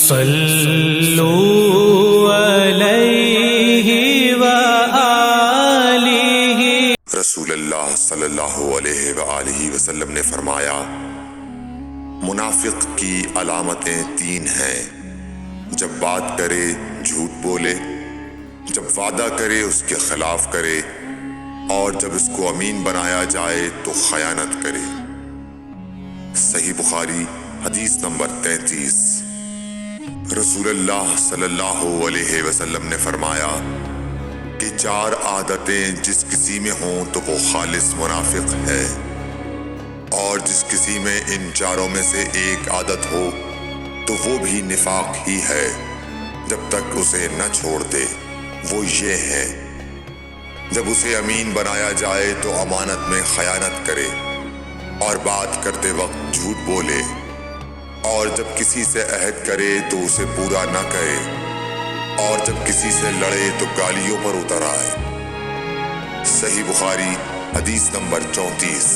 صلو علیہ وآلہ۔ رسول اللہ صلی اللہ علیہ وآلہ وسلم نے فرمایا، منافق کی علامتیں 3 ہیں: جب بات کرے جھوٹ بولے، جب وعدہ کرے اس کے خلاف کرے، اور جب اس کو امین بنایا جائے تو خیانت کرے۔ صحیح بخاری حدیث نمبر 33۔ رسول اللہ صلی اللہ علیہ وسلم نے فرمایا کہ 4 عادتیں جس کسی میں ہوں تو وہ خالص منافق ہے، اور جس کسی میں ان 4 میں سے ایک عادت ہو تو وہ بھی نفاق ہی ہے جب تک اسے نہ چھوڑ دے۔ وہ یہ ہے: جب اسے امین بنایا جائے تو امانت میں خیانت کرے، اور بات کرتے وقت جھوٹ بولے، اور جب کسی سے عہد کرے تو اسے پورا نہ کرے، اور جب کسی سے لڑے تو گالیوں پر اتر آئے۔ صحیح بخاری حدیث نمبر 34۔